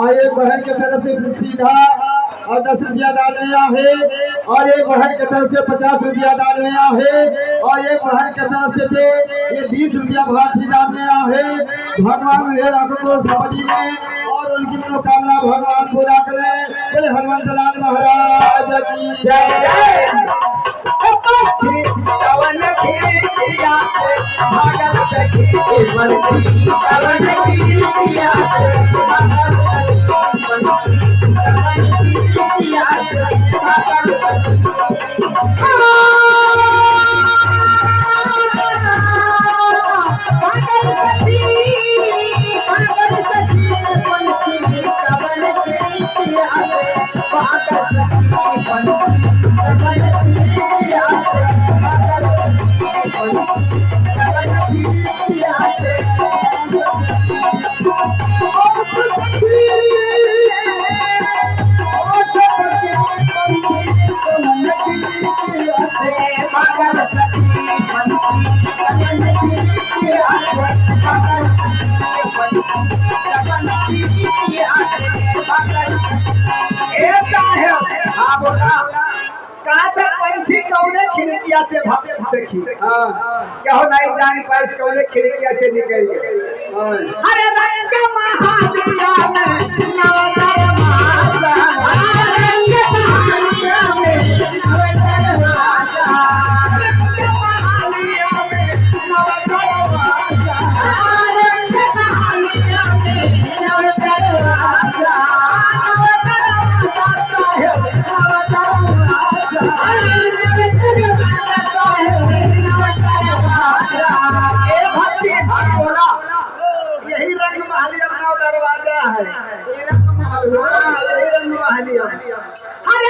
एक बहन की तरफ से सीधा और 10 रुपया डालने है और एक बहन की तरफ से 50 रुपया डालने है और एक बहन की तरफ से ये 20 रुपया भाटी डालने है। भगवान उन्हें लाखों समझी ने और उनकी मनोकामना भगवान पूरा करें। बोले हनुमंत लाल महाराज की जय। पंछी कौने खिड़किया से सखी क्या हो नहीं जान पास कौने खिड़किया से निकल गए। अरे रंग महादिया में नवतर माता रंग महादिया में नवतर माता रंग महादिया में नवतर माता रंग महादिया में नवतर माता यही रंग महली अपना दरवाजा है। यही रंग महली अरे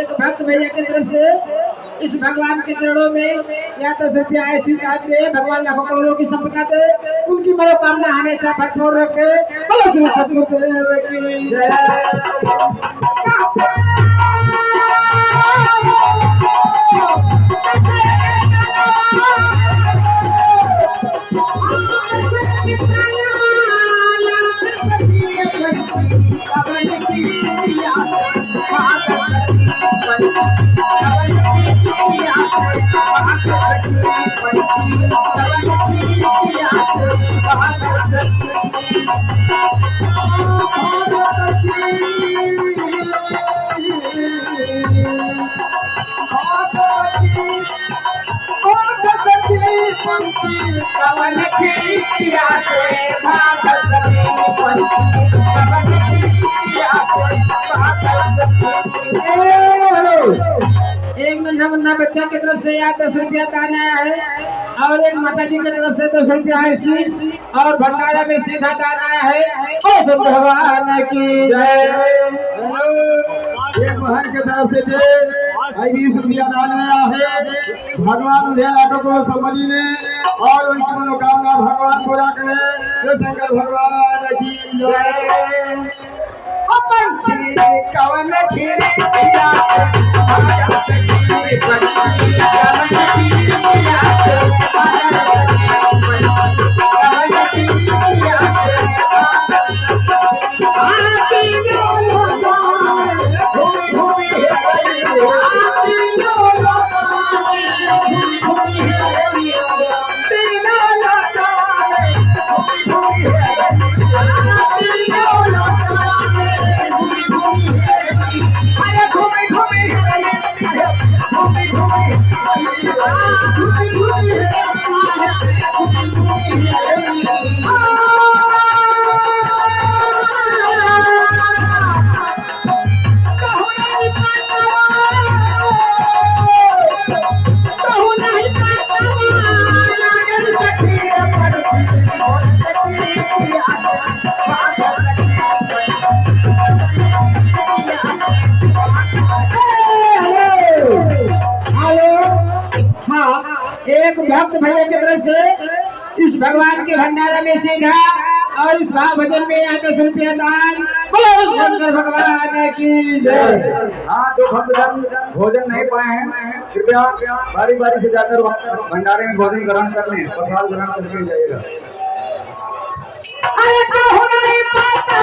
एक भक्त भैया की तरफ से इस भगवान के चरणों में या 10 रुपया ऐसी दान दे। भगवान लाखों करोड़ों की संपदा दे, उनकी मनोकामना हमेशा भरपूर रखे। बोलो श्री सतगुरुदेव की जय। कवन खिड़किया से भागल सखी पंछी कवन खिड़किया से भागल सखी। एक नन्हा मुन्ना बच्चा की तरफ से यहाँ 10 रुपया दान आया है और एक माता जी की तरफ से 10 रुपया है सी और भंडारा में सीधा दान आया है। ओ सब भगवान की जय। एक बहन के तरफ से थे 20 रुपया दान में है। भगवान उन्हें लाखों करोड़ संपत्ति ने और उनकी मनोकामना भगवान पूरा करे। ये शंकर भगवान की जय। पंछी कवन खिड़किया से भागल सखी पंछी कवन खिड़किया से भागल सखी कवन खिड़किया से भागल सखी। आती लोला घूमी घूमी आती लोला घूमी घूमी तीना लोला घूमी घूमी आती लोला एक भक्त भैया की तरफ से इस भगवान के भंडारा में सीधा और इस भाव भजन में यहाँ 10 रुपया दान। बोलो शंकर भगवान की जय। हाँ, जो भक्तजन भोजन नहीं पाए हैं कृपया बारी बारी से जाकर भंडारे में भोजन ग्रहण कर लें, प्रसाद ग्रहण करके जाइएगा। अरे कहूँ नहीं पाता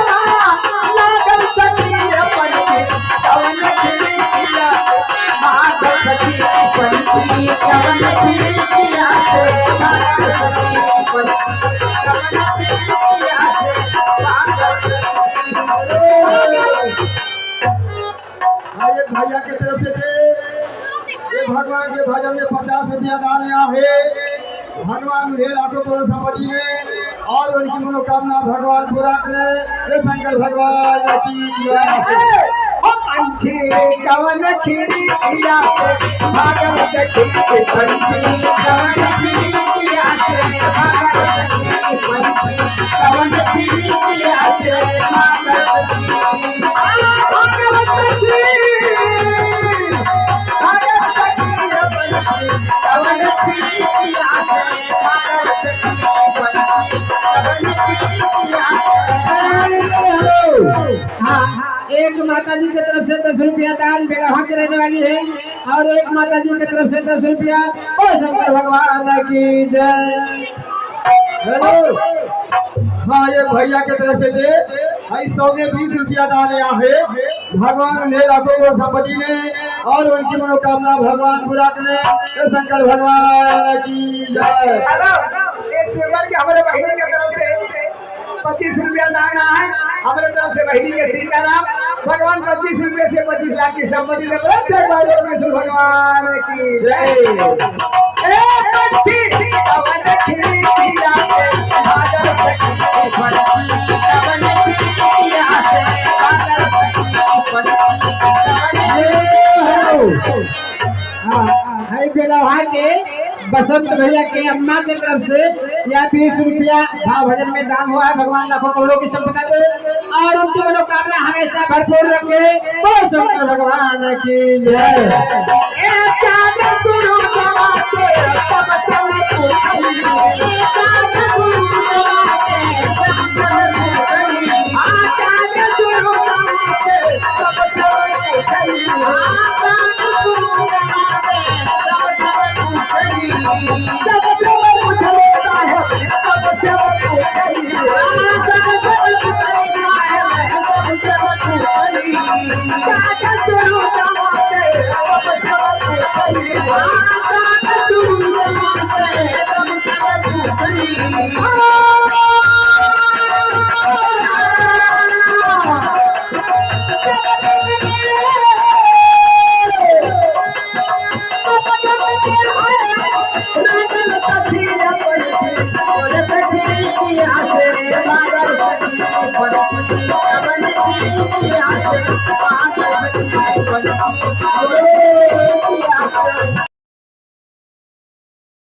लागल सखी पंछी कवन खिड़किया भागल सखी पंछी कवन खिड़किया से भागल सखी पंछी कवन खिड़किया से भागल सखी। एक भैया के तरफ से थे ये भगवान के भजन में 50 रुपया दान यहाँ है। भगवान उन्हें लाखों करोड़ संपत्ति ने और उनकी मनोकामना भगवान पूरा करे। ये शंकर भगवान की जय। पंछी कवन खिड़किया से भागल सखी पंछी कवन खिड़किया से भागल सखी पंछी कवन खिड़किया से भागल सखी। भागल सखी कवन खिड़किया से भागल सखी पंछी कवन खिड़किया से। हाँ, एक माता जी की तरफ से 10 रुपया दान बेलवा के रहने वाली है और एक माता जी की तरफ से 10 रुपया। ओ शंकर भगवान की जय। हेलो, हाँ ये भैया के तरफ से थे 120 रुपया दान यहाँ है। भगवान उन्हें लाखों करोड़ संपत्ति ने और उनकी मनोकामना भगवान पूरा करे। ये शंकर भगवान की जय। एक सेवर के हमारे बहिनी की तरफ से 25 रुपया दान है। हमारे तरफ से बहिनी के सीताराम भगवान 25 रुपये से 25 लाख की संपत्ति ने भगवान की जय। बेलवा के बसंत भैया के अम्मा की तरफ से या 20 रुपया भाव भजन में दान हुआ है। भगवान लाखों करोड़ों की संपदा दे और उनकी मनोकामना हमेशा भरपूर रखे। बोलो शंकर भगवान की जय। बोलो